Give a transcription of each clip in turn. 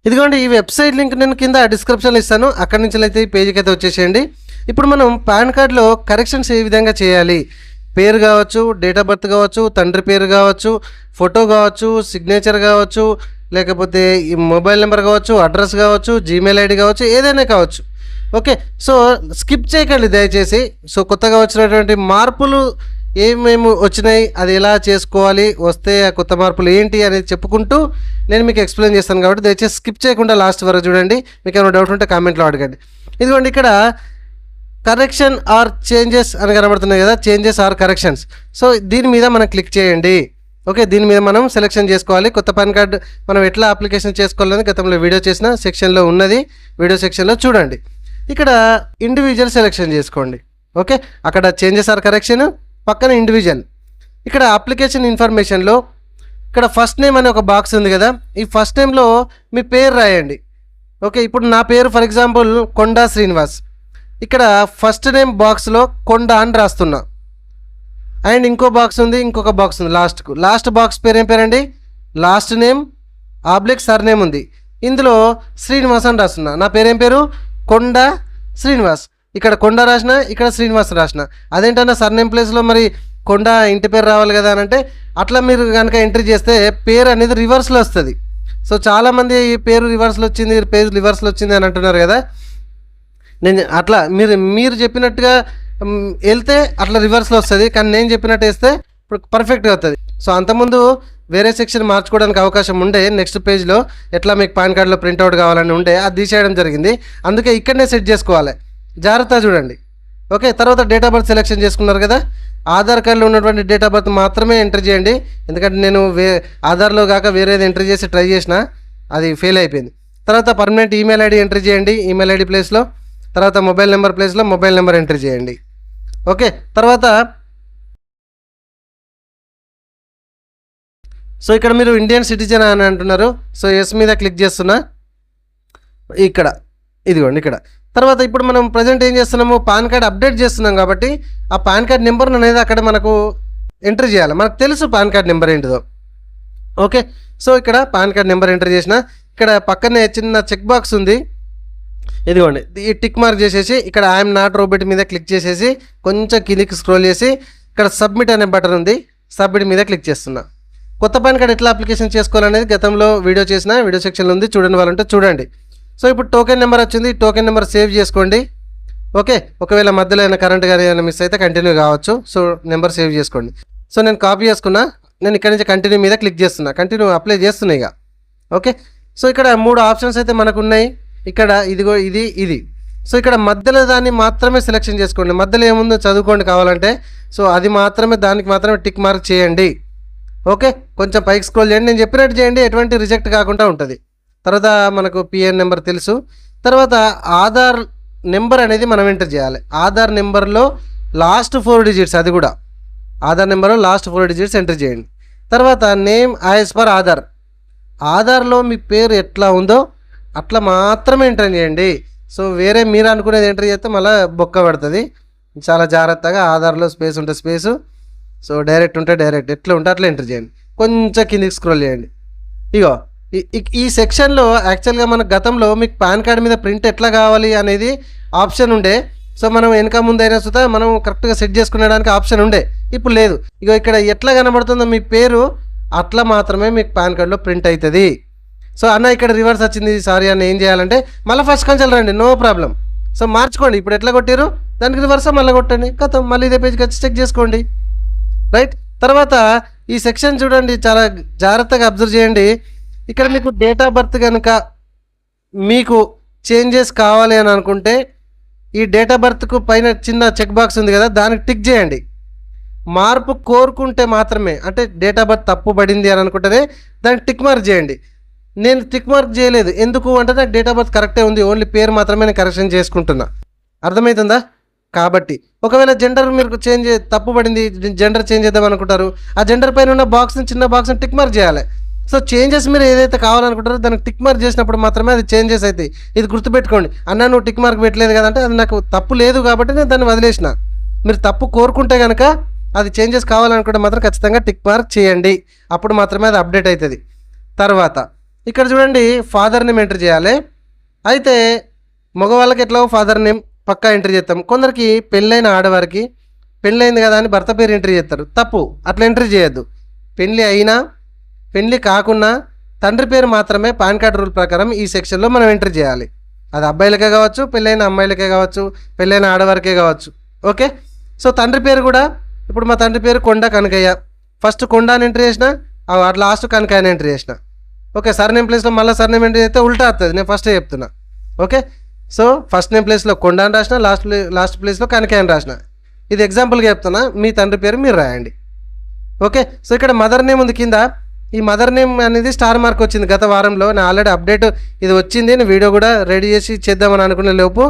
ఇదిగోండి ఈ website link నేను కింద డిస్క్రిప్షన్లో ఇస్తాను, అక్కడి నుంచి అయితే ఈ పేజీకి అయితే వచ్చేసేయండి. ఇప్పుడు మనం పాన్ కార్డులో కరెక్షన్స్ ఏ విధంగా చేయాలి, పేరు కావచ్చు, డేట్ ఆఫ్ బర్త్ కావచ్చు, తండ్రి పేరు కావచ్చు, ఫోటో కావచ్చు, సిగ్నేచర్ కావచ్చు, లేకపోతే ఈ మొబైల్ నెంబర్ కావచ్చు, అడ్రస్ కావచ్చు, జీమెయిల్ ఐడి కావచ్చు, ఏదైనా కావచ్చు. ఓకే, సో స్కిప్ చేయకండి దయచేసి. సో కొత్తగా వచ్చినటువంటి మార్పులు ఏమేమి వచ్చినాయి, అది ఎలా చేసుకోవాలి, వస్తే ఆ కొత్త మార్పులు ఏంటి అనేది చెప్పుకుంటూ నేను మీకు ఎక్స్ప్లెయిన్ చేస్తాను కాబట్టి దయచేసి స్కిప్ చేయకుండా లాస్ట్ వరకు చూడండి. మీకు ఏమైనా డౌట్ ఉంటే కామెంట్లో అడగండి. ఇదిగోండి ఇక్కడ కరెక్షన్ ఆర్ చేంజెస్ అని కనబడుతున్నాయి కదా, చేంజెస్ ఆర్ కరెక్షన్స్. సో దీని మీద మనం క్లిక్ చేయండి. ఓకే, దీని మీద మనం సెలెక్షన్ చేసుకోవాలి. కొత్త పాన్ కార్డు మనం ఎట్లా అప్లికేషన్ చేసుకోవాలని గతంలో వీడియో చేసిన సెక్షన్లో ఉన్నది, వీడియో సెక్షన్లో చూడండి. ఇక్కడ ఇండివిజువల్ సెలెక్షన్ చేసుకోండి. ఓకే, అక్కడ చేంజెస్ ఆర్ కరెక్షన్, పక్కన ఇండివిజువల్. ఇక్కడ అప్లికేషన్ ఇన్ఫర్మేషన్లో ఇక్కడ ఫస్ట్ నేమ్ అనే ఒక బాక్స్ ఉంది కదా, ఈ ఫస్ట్ నేమ్లో మీ పేరు రాయండి. ఓకే, ఇప్పుడు నా పేరు ఫర్ ఎగ్జాంపుల్ కొండా శ్రీనివాస్. ఇక్కడ ఫస్ట్ నేమ్ బాక్స్లో కొండా అని రాస్తున్నా. అండ్ ఇంకో బాక్స్ ఉంది, ఇంకొక బాక్స్ ఉంది లాస్ట్ బాక్స్ పేరు ఏం పేరండి, last name oblique sir name ఉంది. ఇందులో శ్రీనివాస్ అని రాస్తున్నా. నా పేరేం పేరు కొండా శ్రీనివాస్. ఇక్కడ కొండ రాసిన, ఇక్కడ శ్రీనివాస్ రాసిన. అదేంటన్నా సర్నేమ్ ప్లేస్లో మరి కొండ ఇంటి పేరు రావాలి కదా అని అంటే, అట్లా మీరు కనుక ఎంట్రీ చేస్తే పేరు అనేది రివర్స్లో వస్తుంది. సో చాలామంది ఈ పేరు రివర్స్లో వచ్చింది, పేరు రివర్స్లో వచ్చింది అని అంటున్నారు కదా. నేను అట్లా మీరు చెప్పినట్టుగా వెళ్తే అట్లా రివర్స్లో వస్తుంది, కానీ నేను చెప్పినట్టు వేస్తే ఇప్పుడు పర్ఫెక్ట్గా వస్తుంది. సో అంతకుముందు వేరే సెక్షన్ మార్చుకోవడానికి అవకాశం ఉండే, నెక్స్ట్ పేజ్లో ఎట్లా మీకు పాన్ కార్డులో ప్రింట్అవుట్ కావాలని ఉండే, అది తీసేయడం జరిగింది. అందుకే ఇక్కడనే సెట్ చేసుకోవాలి, జాగ్రత్త చూడండి. ఓకే, తర్వాత డేట్ ఆఫ్ బర్త్ సెలెక్షన్ చేసుకున్నారు కదా, ఆధార్ కార్డులో ఉన్నటువంటి డేట్ ఆఫ్ బర్త్ మాత్రమే ఎంటర్ చేయండి. ఎందుకంటే నేను ఆధార్లో కాక వేరేది ఎంట్రీ చేసి ట్రై చేసిన, అది ఫెయిల్ అయిపోయింది. తర్వాత పర్మనెంట్ ఈమెయిల్ ఐడి ఎంట్రీ చేయండి, ఈమెయిల్ ఐడి ప్లేస్లో. తర్వాత మొబైల్ నెంబర్ ప్లేస్లో మొబైల్ నెంబర్ ఎంట్రీ చేయండి. ఓకే, తర్వాత సో ఇక్కడ మీరు ఇండియన్ సిటిజన్ అని అంటున్నారు. సో ఎస్ మీద క్లిక్ చేస్తున్నా. ఇక్కడ ఇదిగోండి ఇక్కడ. తర్వాత ఇప్పుడు మనం ప్రజెంట్ ఏం చేస్తున్నాము, పాన్ కార్డ్ అప్డేట్ చేస్తున్నాం కాబట్టి ఆ పాన్ కార్డ్ నెంబర్ అనేది అక్కడ మనకు ఎంట్రీ చేయాలి. మనకు తెలుసు పాన్ కార్డ్ నెంబర్ ఏంటిదో. ఓకే, సో ఇక్కడ పాన్ కార్డ్ నెంబర్ ఎంటర్ చేసిన, ఇక్కడ పక్కనే చిన్న చెక్ బాక్స్ ఉంది, ఇదిగోండి ఈ టిక్ మార్క్ చేసేసి ఇక్కడ ఐఎమ్ నాట్ రోబోట్ మీద క్లిక్ చేసేసి కొంచెం కిందికి స్క్రోల్ చేసి ఇక్కడ సబ్మిట్ అనే బటన్ ఉంది, సబ్మిట్ మీద క్లిక్ చేస్తున్నా. కొత్త పాన్ కార్డ్ ఎట్లా అప్లికేషన్ చేసుకోవాలనేది గతంలో వీడియో చేసిన, వీడియో సెక్షన్లో ఉంది, చూడండి వాళ్ళంటే చూడండి. సో ఇప్పుడు టోకెన్ నెంబర్ వచ్చింది, టోకెన్ నెంబర్ సేవ్ చేసుకోండి. ఓకే, ఒకవేళ మధ్యలో అయినా కరెంట్ కానీ ఏమైనా మిస్ అయితే కంటిన్యూ కావచ్చు. సో నెంబర్ సేవ్ చేసుకోండి. సో నేను కాపీ చేసుకున్నా, నేను ఇక్కడ నుంచి కంటిన్యూ మీద క్లిక్ చేస్తున్నా, కంటిన్యూ అప్లై చేస్తున్నా ఇక. ఓకే, సో ఇక్కడ 3 ఆప్షన్స్ అయితే మనకు ఉన్నాయి. ఇక్కడ ఇదిగో ఇది. సో ఇక్కడ మధ్యలో దాన్ని మాత్రమే సెలెక్షన్ చేసుకోండి. మధ్యలో ఏముందో చదువుకోండి కావాలంటే. సో అది మాత్రమే, దానికి మాత్రమే టిక్ మార్క్ చేయండి. ఓకే, కొంచెం పైకి స్క్రోల్ చేయండి, నేను చెప్పినట్టు చేయండి, ఎటువంటి రిజెక్ట్ కాకుండా ఉంటుంది. తర్వాత మనకు పిఎన్ నెంబర్ తెలుసు. తర్వాత ఆధార్ నెంబర్ అనేది మనం ఎంటర్ చేయాలి. ఆధార్ నెంబర్లో లాస్ట్ 4 డిజిట్స్, అది కూడా ఆధార్ నెంబర్లో లాస్ట్ 4 డిజిట్స్ ఎంటర్ చేయండి. తర్వాత నేమ్ యాజ్ పర్ ఆధార్, ఆధార్లో మీ పేరు ఎట్లా ఉందో అట్లా మాత్రమే ఎంటర్ చేయండి. సో వేరే మీరు అనుకునేది ఎంటర్ చేస్తే మళ్ళీ బొక్క పడుతుంది. చాలా జాగ్రత్తగా ఆధార్లో స్పేస్ ఉంటే స్పేసు, సో డైరెక్ట్ ఉంటే డైరెక్ట్, ఎట్లా ఉంటే అట్లా ఎంటర్ చేయండి. కొంచెం కిందికి స్క్రోల్ చేయండి. ఇగో ఈ సెక్షన్లో యాక్చువల్గా మన గతంలో మీకు పాన్ కార్డ్ మీద ప్రింట్ ఎట్లా కావాలి అనేది ఆప్షన్ ఉండే. సో మనం వెనక ముందైనా సుతా మనం కరెక్ట్గా సెట్ చేసుకునేడానికి ఆప్షన్ ఉండే, ఇప్పుడు లేదు. ఇగో ఇక్కడ ఎట్లా కనబడుతుందో మీ పేరు అట్లా మాత్రమే మీకు పాన్ కార్డులో ప్రింట్ అవుతుంది. సో అన్న ఇక్కడ రివర్స్ వచ్చింది, సారీ అన్న, ఏం చేయాలంటే మళ్ళీ ఫస్ట్ కొంచెం రండి, నో ప్రాబ్లం. సో మార్చుకోండి, ఇప్పుడు ఎట్లా కొట్టారు దానికి రివర్స్ మళ్ళీ కొట్టండి, కథం మళ్ళీ ఇదే పేజ్కి వచ్చి చెక్ చేసుకోండి. రైట్, తర్వాత ఈ సెక్షన్ చూడండి, చాలా జాగ్రత్తగా అబ్జర్వ్ చేయండి. ఇక్కడ మీకు డేట్ ఆఫ్ బర్త్ కనుక మీకు చేంజెస్ కావాలి అని అనుకుంటే ఈ డేట్ ఆఫ్ బర్త్కు పైన చిన్న చెక్ బాక్స్ ఉంది కదా, దానికి టిక్ చేయండి. మార్పు కోరుకుంటే మాత్రమే, అంటే డేట్ ఆఫ్ బర్త్ తప్పు పడింది అని అనుకుంటేనే దానికి టిక్ మార్క్ చేయండి. నేను టిక్ మార్క్ చేయలేదు, ఎందుకు అంటే నాకు డేట్ ఆఫ్ బర్త్ కరెక్టే ఉంది, ఓన్లీ పేరు మాత్రమే నేను కరెక్షన్ చేసుకుంటున్నా. అర్థమవుతుందా? కాబట్టి ఒకవేళ జెండర్ మీరు తప్పు పడింది, జెండర్ చేంజ్ చేద్దాం అనుకుంటారు, ఆ జెండర్ పైన ఉన్న బాక్స్ని, చిన్న బాక్స్ని టిక్ మార్క్ చేయాలి. సో చేంజెస్ మీరు ఏదైతే కావాలనుకుంటారో దానికి టిక్ మార్క్ చేసినప్పుడు మాత్రమే అది చేంజెస్ అవుతాయి. ఇది గుర్తుపెట్టుకోండి. అన్న నువ్వు టిక్ మార్క్ పెట్టలేదు కదంటే అది నాకు తప్పు లేదు కాబట్టి నేను దాన్ని వదిలేసిన. మీరు తప్పు కోరుకుంటే కనుక అది చేంజెస్ కావాలనుకుంటే మాత్రం ఖచ్చితంగా టిక్ మార్క్ చేయండి, అప్పుడు మాత్రమే అది అప్డేట్ అవుతుంది. తర్వాత ఇక్కడ చూడండి ఫాదర్ నేమ్ ఎంటర్ చేయాలి. అయితే మగవాళ్ళకి ఎట్లా ఫాదర్ నేమ్ పక్కా ఎంట్రీ చేస్తాం. కొందరికి పెళ్ళైన ఆడవారికి పెళ్ళైంది కదా అని భర్త పేరు ఎంట్రీ చేస్తారు. తప్పు, అట్లా ఎంట్రీ చేయొద్దు. పెళ్ళి అయినా పెళ్ళి కాకున్నా తండ్రి పేరు మాత్రమే పాన్ కార్డ్ రూల్ ప్రకారం ఈ సెక్షన్లో మనం ఎంట్రీ చేయాలి. అది అబ్బాయిలకే కావచ్చు, పెళ్ళైన అమ్మాయిలకే కావచ్చు, పెళ్ళైన ఆడవారికే కావచ్చు. ఓకే, సో తండ్రి పేరు కూడా ఇప్పుడు మా తండ్రి పేరు కొండ కనకయ్య. ఫస్ట్ కొండ అని ఎంట్రీ చేసిన, అట్లా లాస్ట్ కనకయ్య అని ఎంట్రీ చేసిన. ఓకే, సర్నేమ్ ప్లేస్లో మళ్ళీ సర్నేమ్ ఎంట్రీ చేస్తే ఉల్టా వస్తుంది. నేను ఫస్టే చెప్తున్నా. ఓకే, సో ఫస్ట్ నేమ్ ప్లేస్లో కొండ అని రాసిన, లాస్ట్ ప్లేస్లో కనకయ్య అని రాసిన. ఇది ఎగ్జాంపుల్గా చెప్తున్నా. మీ తండ్రి పేరు మీరు రాయండి. ఓకే, సో ఇక్కడ మదర్ నేమ్ ఉంది కింద. ఈ మదర్ నేమ్ అనేది స్టార్ మార్క్ వచ్చింది గత వారంలో. నేను ఆల్రెడీ అప్డేట్ ఇది వచ్చింది. నేను వీడియో కూడా రెడీ చేసి చేద్దామని అనుకునే లోపు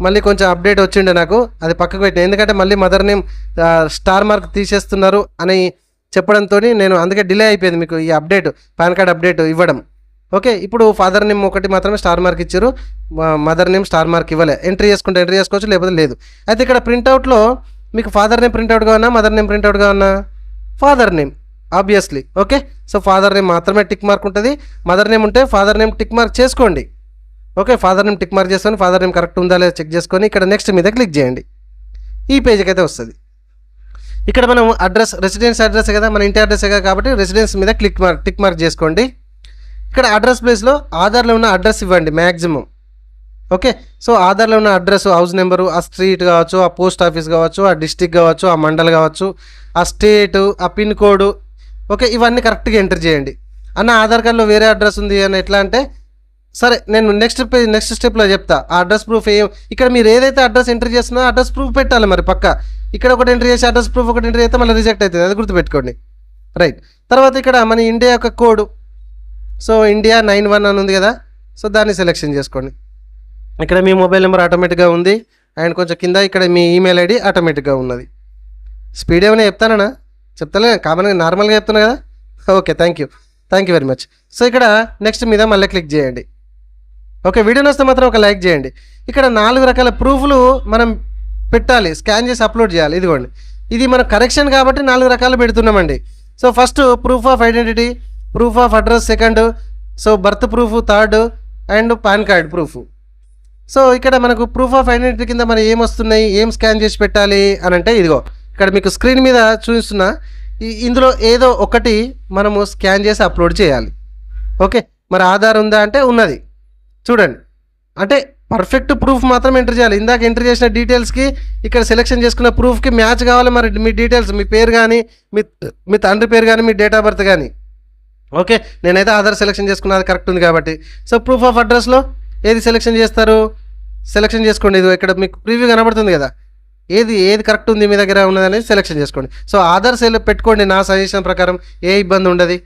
మళ్ళీ కొంచెం అప్డేట్ వచ్చిండే నాకు. అది పక్కకు పెట్టిన, ఎందుకంటే మళ్ళీ మదర్ నేమ్ స్టార్ మార్క్ తీసేస్తున్నారు అని చెప్పడంతో నేను అందుకే డిలే అయిపోయింది మీకు ఈ అప్డేట్, పాన్ కార్డ్ అప్డేట్ ఇవ్వడం. ఓకే, ఇప్పుడు ఫాదర్ నేమ్ ఒకటి మాత్రమే స్టార్ మార్క్ ఇచ్చారు, మదర్ నేమ్ స్టార్ మార్క్ ఇవ్వలే. ఎంట్రీ చేసుకోవచ్చు, లేకపోతే లేదు. అయితే ఇక్కడ ప్రింట్అవుట్లో మీకు ఫాదర్ నేమ్ ప్రింట్అవుట్గా ఉన్నా, మదర్ నేమ్ ప్రింట్అవుట్గా ఉన్నా, father name obviously. Okay, so father name మాత్రమే టిక్ మార్క్ ఉంటుంది. మదర్ నేమ్ ఉంటే ఫాదర్ నేమ్ టిక్ మార్క్ చేసుకోండి. Okay, father name tick mark చేసుకొని ఫాదర్ నేమ్ కరెక్ట్ ఉందా లేదా చెక్ చేసుకొని ఇక్కడ నెక్స్ట్ మీద క్లిక్ చేయండి. ఈ పేజ్కి అయితే వస్తుంది. ఇక్కడ మనం అడ్రస్, రెసిడెన్స్ అడ్రస్ కదా, మన ఇంటి అడ్రస్ కదా, కాబట్టి రెసిడెన్స్ మీద టిక్ మార్క్ చేసుకోండి. ఇక్కడ అడ్రస్ ప్లేస్లో ఆధార్లో ఉన్న అడ్రస్ ఇవ్వండి మ్యాక్సిమం. ఓకే, సో ఆధార్లో ఉన్న అడ్రస్, హౌస్ నెంబరు, ఆ స్ట్రీట్ కావచ్చు, ఆ పోస్ట్ ఆఫీస్ కావచ్చు, ఆ డిస్టిక్ కావచ్చు, ఆ మండల్ కావచ్చు, ఆ స్టేటు, ఆ పిన్ కోడ్. ఓకే, ఇవన్నీ కరెక్ట్గా ఎంటర్ చేయండి. అన్న ఆధార్ కార్డులో వేరే అడ్రస్ ఉంది అని ఎట్లా అంటే, సరే నేను నెక్స్ట్ స్టెప్లో చెప్తా. ఆ అడ్రస్ ప్రూఫ్ ఇక్కడ మీరు ఏదైతే అడ్రస్ ఎంటర్ చేస్తున్నారో అడ్రస్ ప్రూఫ్ పెట్టాలి మరి పక్క. ఇక్కడ ఒకటి ఎంటర్ చేసి అడ్రస్ ప్రూఫ్ ఒకటి ఎంటర్ చేస్తే మళ్ళీ రిజెక్ట్ అవుతుంది, అది గుర్తుపెట్టుకోండి. రైట్, తర్వాత ఇక్కడ మన ఇండియా యొక్క కోడ్, సో ఇండియా 91 అని ఉంది కదా, సో దాన్ని సెలెక్షన్ చేసుకోండి. ఇక్కడ మీ మొబైల్ నెంబర్ ఆటోమేటిక్గా ఉంది, అండ్ కొంచెం కింద ఇక్కడ మీ ఈమెయిల్ ఐడి ఆటోమేటిక్గా ఉన్నది. స్పీడ్ ఏమైనా చెప్తానా? చెప్తాలే, కామన్గా నార్మల్గా చెప్తున్నా కదా. Okay, thank you very much. So ఇక్కడ నెక్స్ట్ మీద మళ్ళీ క్లిక్ చేయండి. ఓకే, వీడియో వస్తే మాత్రం ఒక లైక్ చేయండి. ఇక్కడ 4 రకాల ప్రూఫ్లు మనం పెట్టాలి, స్కాన్ చేసి అప్లోడ్ చేయాలి. ఇదిగోండి, ఇది మన కరెక్షన్ కాబట్టి 4 రకాలు పెడుతున్నామండి. So first proof of identity, proof of address second, so birth proof third, and PAN card proof. So ఇక్కడ మనకు ప్రూఫ్ ఆఫ్ ఐడెంటిటీ కింద మరి ఏం వస్తున్నాయి, ఏం స్కాన్ చేసి పెట్టాలి అని అంటే, ఇదిగో ఇక్కడ మీకు స్క్రీన్ మీద చూపిస్తున్నా. ఇందులో ఏదో ఒకటి మనము స్కాన్ చేసి అప్లోడ్ చేయాలి. ఓకే, మరి ఆధార్ ఉందా అంటే ఉన్నది, చూడండి. అంటే పర్ఫెక్ట్ ప్రూఫ్ మాత్రం ఎంటర్ చేయాలి. ఇందాక ఎంటర్ చేసిన డీటెయిల్స్కి ఇక్కడ సెలెక్షన్ చేసుకున్న ప్రూఫ్కి మ్యాచ్ కావాలి. మరి మీ డీటెయిల్స్, మీ పేరు కానీ, మీ తండ్రి పేరు కానీ, మీ డేట్ ఆఫ్ బర్త్ కానీ. ఓకే, నేనైతే ఆధార్ సెలెక్షన్ చేసుకున్నది కరెక్ట్ ఉంది కాబట్టి. సో ప్రూఫ్ ఆఫ్ అడ్రస్లో ఏది సెలెక్షన్ చేస్తారు, సెలెక్షన్ చేసుకోండి. ఇది ఇక్కడ మీకు ప్రివ్యూ కనబడుతుంది కదా, ఏది కరెక్ట్ ఉంది మీ దగ్గర ఉన్నదని సెలెక్షన్ చేసుకోండి. సో ఆధార్ పెట్టుకోండి. నా సజెషన్ ప్రకారం ఏ ఇబ్బంది ఉండదు.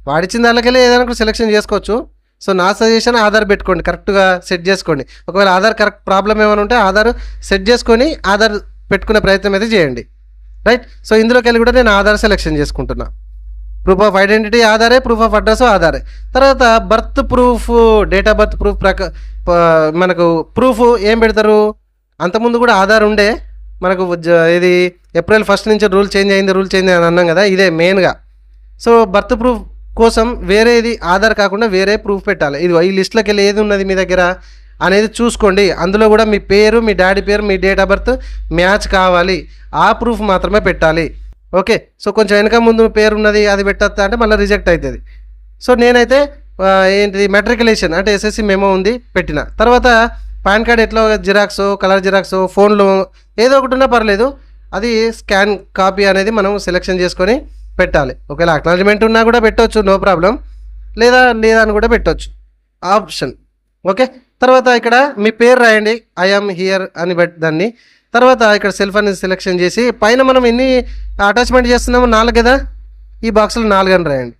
వాడిచ్చిన దానికెళ్ళి ఏదైనా సెలెక్షన్ చేసుకోవచ్చు. సో నా సజెషన్ ఆధార్ పెట్టుకోండి, కరెక్ట్గా సెట్ చేసుకోండి. ఒకవేళ ఆధార్ కరెక్ట్ ప్రాబ్లం ఏమైనా ఉంటే ఆధార్ సెట్ చేసుకొని ఆధార్ పెట్టుకునే ప్రయత్నం అయితే చేయండి. రైట్, సో ఇందులోకి వెళ్ళి కూడా నేను ఆధార్ సెలెక్షన్ చేసుకుంటున్నా. ప్రూఫ్ ఆఫ్ ఐడెంటిటీ ఆధారే, ప్రూఫ్ ఆఫ్ అడ్రస్ ఆధారే. తర్వాత birth proof, date of birth proof మనకు ప్రూఫ్ ఏం పెడతారు, అంతకుముందు కూడా ఆధార్ ఉండే మనకు. ఇది April 1 నుంచి రూల్ చేంజ్ అయింది అని అన్నాం కదా, ఇదే మెయిన్గా. సో బర్త్ ప్రూఫ్ కోసం వేరేది ఆధార్ కాకుండా వేరే ప్రూఫ్ పెట్టాలి. ఇది ఈ లిస్ట్లోకి వెళ్ళి ఏది ఉన్నది మీ దగ్గర అనేది చూసుకోండి. అందులో కూడా మీ పేరు, మీ డాడీ పేరు, మీ డేట్ ఆఫ్ బర్త్ మ్యాచ్ కావాలి. ఆ ప్రూఫ్ మాత్రమే పెట్టాలి. ఓకే, సో కొంచెం వెనక ముందు పేరు ఉన్నది అది పెట్టొద్దా అంటే మళ్ళీ రిజెక్ట్ అవుతుంది. సో నేనైతే ఏంటిది మెట్రికులేషన్ అంటే SSC మెమో ఉంది పెట్టిన. తర్వాత పాన్ కార్డ్ ఎట్లా జిరాక్సో, కలర్ జిరాక్సో, ఫోన్లో ఏదో ఒకటి ఉన్నా పర్లేదు, అది స్కాన్ కాపీ అనేది మనం సెలెక్షన్ చేసుకొని పెట్టాలి. ఒకవేళ అక్నాలజ్మెంట్ ఉన్నా కూడా పెట్టవచ్చు, నో ప్రాబ్లం. లేదా అని కూడా పెట్టవచ్చు, ఆప్షన్. ఓకే, తర్వాత ఇక్కడ మీ పేరు రాయండి, ఐ యామ్ హియర్ అని దాన్ని. తర్వాత ఇక్కడ సెల్ఫ్ అనేది సెలెక్షన్ చేసి పైన మనం ఎన్ని అటాచ్మెంట్ చేస్తున్నాము 4 కదా, ఈ బాక్స్లో 4 అని రాయండి.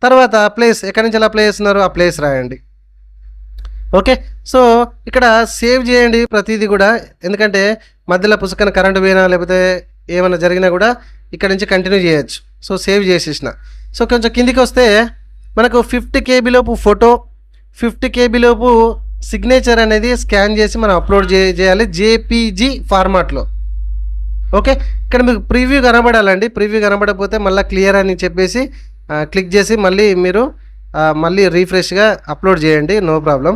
తర్వాత ప్లేస్, ఎక్కడి నుంచి ఎలా ప్లే చేస్తున్నారు ఆ ప్లేస్ రాయండి. ఓకే, సో ఇక్కడ సేవ్ చేయండి ప్రతిదీ కూడా, ఎందుకంటే మధ్యలో పుస్తకాన కరెంటు పోయినా లేకపోతే ఏమైనా జరిగినా కూడా ఇక్కడ నుంచి కంటిన్యూ చేయొచ్చు. సో సేవ్ చేసేసిన. సో కొంచెం కిందికి వస్తే మనకు 50 KB లోపు ఫోటో, 50 KB లోపు సిగ్నేచర్ అనేది స్కాన్ చేసి మనం అప్లోడ్ చేయాలి JPG ఫార్మాట్లో. ఓకే, ఇక్కడ మీకు ప్రివ్యూ కనబడాలండి. ప్రివ్యూ కనబడకపోతే మళ్ళీ క్లియర్ అని చెప్పేసి క్లిక్ చేసి మళ్ళీ మీరు మళ్ళీ రీఫ్రెష్గా అప్లోడ్ చేయండి, నో ప్రాబ్లం.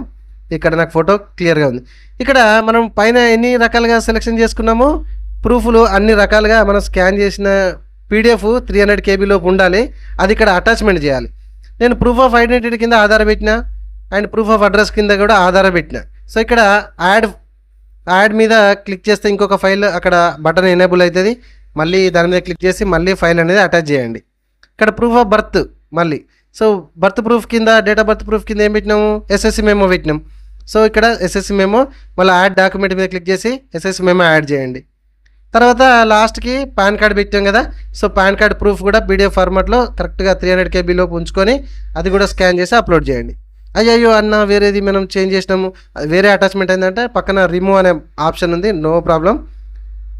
ఇక్కడ నాకు ఫోటో క్లియర్గా ఉంది. ఇక్కడ మనం పైన ఎన్ని రకాలుగా సెలెక్షన్ చేసుకున్నాము, ప్రూఫ్లు అన్ని రకాలుగా మనం స్కాన్ చేసిన PDF 300 KB లోపు ఉండాలి. అది ఇక్కడ అటాచ్మెంట్ చేయాలి. నేను ప్రూఫ్ ఆఫ్ ఐడెంటిటీ కింద ఆధార్ పెట్టిన అండ్ ప్రూఫ్ ఆఫ్ అడ్రస్ కింద కూడా ఆధార్ పెట్టిన. సో ఇక్కడ యాడ్ మీద క్లిక్ చేస్తే ఇంకొక ఫైల్ అక్కడ బటన్ ఎనేబుల్ అవుతుంది. మళ్ళీ దాని మీద క్లిక్ చేసి మళ్ళీ ఫైల్ అనేది అటాచ్ చేయండి. ఇక్కడ ప్రూఫ్ ఆఫ్ బర్త్ మళ్ళీ, సో బర్త్ ప్రూఫ్ కింద డేట్ ఆఫ్ బర్త్ ప్రూఫ్ కింద ఏం పెట్టినాము, SSC మెమో పెట్టినాం. సో ఇక్కడ SSC మెమో మళ్ళీ యాడ్ డాక్యుమెంట్ మీద క్లిక్ చేసి SSC మెమో యాడ్ చేయండి. తర్వాత లాస్ట్కి పాన్ కార్డ్ పెట్టాం కదా, సో పాన్ కార్డ్ ప్రూఫ్ కూడా PDF ఫార్మాట్లో కరెక్ట్గా 300 KB లోపు ఉంచుకొని అది కూడా స్కాన్ చేసి అప్లోడ్ చేయండి. అయ్యో అన్న వేరేది మనం చేంజ్ చేసినాము, వేరే అటాచ్మెంట్ అయిందంటే పక్కన రిమూవ్ అనే ఆప్షన్ ఉంది, నో ప్రాబ్లం.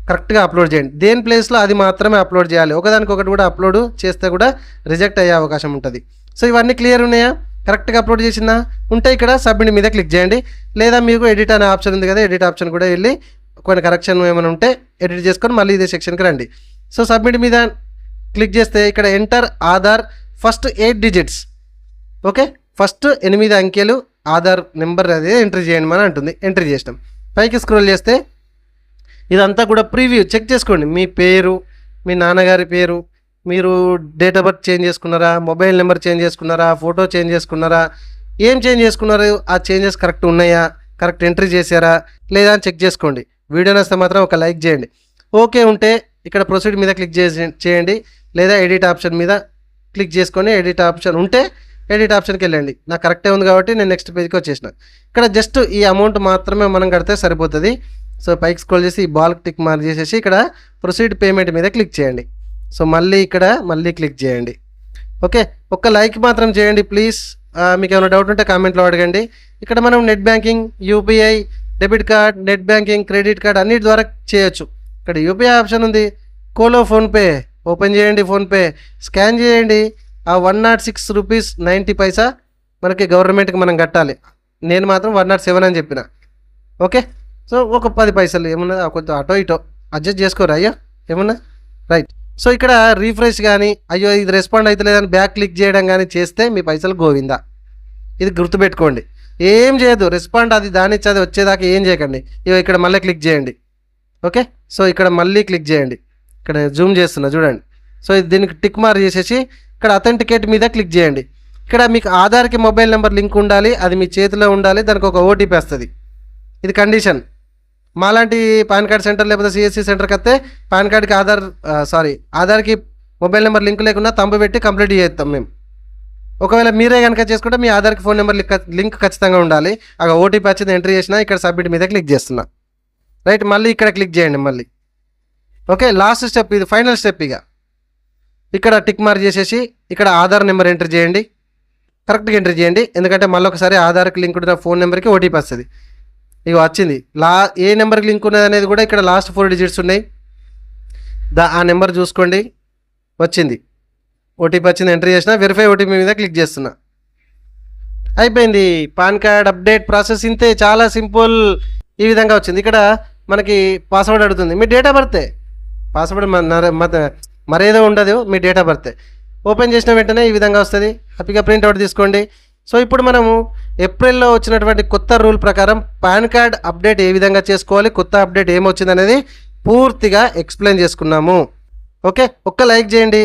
కరెక్ట్గా అప్లోడ్ చేయండి. దేని ప్లేస్లో అది మాత్రమే అప్లోడ్ చేయాలి. ఒకదానికొకటి కూడా అప్లోడ్ చేస్తే కూడా రిజెక్ట్ అయ్యే అవకాశం ఉంటుంది. సో ఇవన్నీ క్లియర్ ఉన్నాయా, కరెక్ట్గా అప్లోడ్ చేసిందా ఉంటే ఇక్కడ సబ్మిట్ మీద క్లిక్ చేయండి. లేదా మీకు ఎడిట్ అనే ఆప్షన్ ఉంది కదా, ఎడిట్ ఆప్షన్ కూడా వెళ్ళి కొన్ని కరెక్షన్ ఏమైనా ఉంటే ఎడిట్ చేసుకొని మళ్ళీ ఇదే సెక్షన్కి రండి. సో సబ్మిట్ మీద క్లిక్ చేస్తే ఇక్కడ enter Aadhaar first 8 digits, okay, first 8 అంకెలు ఆధార్ నెంబర్ అదే ఎంట్రీ చేయండి అని అంటుంది. ఎంట్రీ చేసినాం. పైకి స్క్రోల్ చేస్తే ఇదంతా కూడా ప్రీవ్యూ చెక్ చేసుకోండి. మీ పేరు, మీ నాన్నగారి పేరు, మీరు డేట్ ఆఫ్ బర్త్ చేంజ్ చేసుకున్నారా, మొబైల్ నెంబర్ చేంజ్ చేసుకున్నారా, ఫోటో చేంజ్ చేసుకున్నారా, ఏం చేంజ్ చేసుకున్నారు, ఆ చేంజెస్ కరెక్ట్ ఉన్నాయా, కరెక్ట్ ఎంట్రీ చేశారా లేదా అని చెక్ చేసుకోండి. వీడియో నచ్చితే మాత్రం ఒక లైక్ చేయండి. ఓకే ఉంటే ఇక్కడ ప్రొసీడ్ మీద క్లిక్ చేయండి, లేదా ఎడిట్ ఆప్షన్ మీద క్లిక్ చేసుకొని ఎడిట్ ఆప్షన్ ఉంటే ఎడిట్ ఆప్షన్కి వెళ్ళండి. నాకు కరెక్టే ఉంది కాబట్టి నేను నెక్స్ట్ పేజ్కి వచ్చేసిన. ఇక్కడ జస్ట్ ఈ అమౌంట్ మాత్రమే మనం కడితే సరిపోతుంది. సో పైకి స్క్రోల్ చేసి ఈ బాల్కి టిక్ మార్క్ చేసేసి ఇక్కడ ప్రొసీడ్ పేమెంట్ మీద క్లిక్ చేయండి. సో మళ్ళీ ఇక్కడ క్లిక్ చేయండి. ఓకే, ఒక్క లైక్ మాత్రం చేయండి ప్లీజ్. మీకు ఏమైనా డౌట్ ఉంటే కామెంట్లో అడగండి. ఇక్కడ మనం net banking, UPI, debit card, net banking, credit card అన్నిటి ద్వారా చేయొచ్చు. ఇక్కడ UPI ఆప్షన్ ఉంది, కోలో ఫోన్పే ఓపెన్ చేయండి. ఫోన్పే స్కాన్ చేయండి. ఆ 106 రూపీస్ 90 పైసా మనకి గవర్నమెంట్కి మనం కట్టాలి. నేను మాత్రం 107 అని చెప్పిన. ఓకే, సో ఒక 10 పైసలు ఏమన్నా కొంచెం అటో ఇటో అడ్జస్ట్ చేసుకోరు అయ్యో ఏమన్నా, రైట్. సో ఇక్కడ రీఫ్రెష్ కానీ అయ్యో ఇది రెస్పాండ్ అవుతలేదని బ్యాక్ క్లిక్ చేయడం కానీ చేస్తే మీ పైసలు గోవిందా. ఇది గుర్తుపెట్టుకోండి. ఏం చేయదు, రెస్పాండ్ అది దాని అది వచ్చేదాకా ఏం చేయకండి. ఇగో ఇక్కడ మళ్ళీ క్లిక్ చేయండి. ఓకే, సో ఇక్కడ మళ్ళీ క్లిక్ చేయండి. ఇక్కడ జూమ్ చేస్తున్నా చూడండి. సో దీనికి టిక్ మార్క్ చేసేసి ఇక్కడ అథెంటికేట్ మీద క్లిక్ చేయండి. ఇక్కడ మీకు ఆధార్కి మొబైల్ నెంబర్ లింక్ ఉండాలి, అది మీ చేతిలో ఉండాలి, దానికి ఒక OTP వస్తుంది. ఇది కండిషన్. మాలాంటి పాన్ కార్డ్ సెంటర్ లేకపోతే CSC సెంటర్కి వస్తే పాన్ కార్డ్కి ఆధార్కి మొబైల్ నెంబర్ లింక్ లేకుండా తంబు పెట్టి కంప్లీట్ చేస్తాం మేము. ఒకవేళ మీరే కనుక చేసుకుంటే మీ ఆధార్కి ఫోన్ నెంబర్ లింక్ ఖచ్చితంగా ఉండాలి. ఆ OTP వచ్చింది ఎంట్రీ చేసినా ఇక్కడ సబ్మిట్ మీద క్లిక్ చేస్తున్నా. రైట్, మళ్ళీ ఇక్కడ క్లిక్ చేయండి మళ్ళీ. ఓకే, లాస్ట్ స్టెప్ ఇది, ఫైనల్ స్టెప్. ఇక్కడ టిక్ మార్క్ చేసేసి ఇక్కడ ఆధార్ నెంబర్ ఎంటర్ చేయండి. కరెక్ట్గా ఎంటర్ చేయండి, ఎందుకంటే మళ్ళీ ఒకసారి ఆధార్కి లింక్ ఉన్న ఫోన్ నెంబర్కి OTP వస్తుంది. ఇక వచ్చింది. ఏ నెంబర్కి లింక్ ఉన్నది అనేది కూడా ఇక్కడ లాస్ట్ 4 digits ఉన్నాయి. ఆ నెంబర్ చూసుకోండి, వచ్చింది. OTP వచ్చింది, ఎంటర్ చేసిన. వెరిఫై OTP మీద క్లిక్ చేస్తున్నా. అయిపోయింది. పాన్ కార్డ్ అప్డేట్ ప్రాసెస్ ఇంతే, చాలా సింపుల్. ఈ విధంగా వచ్చింది. ఇక్కడ మనకి పాస్వర్డ్ అడుగుతుంది. మీ డేట్ ఆఫ్ బర్తే, పాస్వర్డ్ మరేదో ఉండదు, మీ డేట్ ఆఫ్ బర్తే. ఓపెన్ చేసిన వెంటనే ఈ విధంగా వస్తుంది. హ్యాపీగా ప్రింట్అవుట్ తీసుకోండి. సో ఇప్పుడు మనము ఏప్రిల్లో వచ్చినటువంటి కొత్త రూల్ ప్రకారం పాన్ కార్డ్ అప్డేట్ ఏ విధంగా చేసుకోవాలి, కొత్త అప్డేట్ ఏమొచ్చింది అనేది పూర్తిగా ఎక్స్ప్లెయిన్ చేసుకున్నాము. ఓకే, ఒక్క లైక్ చేయండి.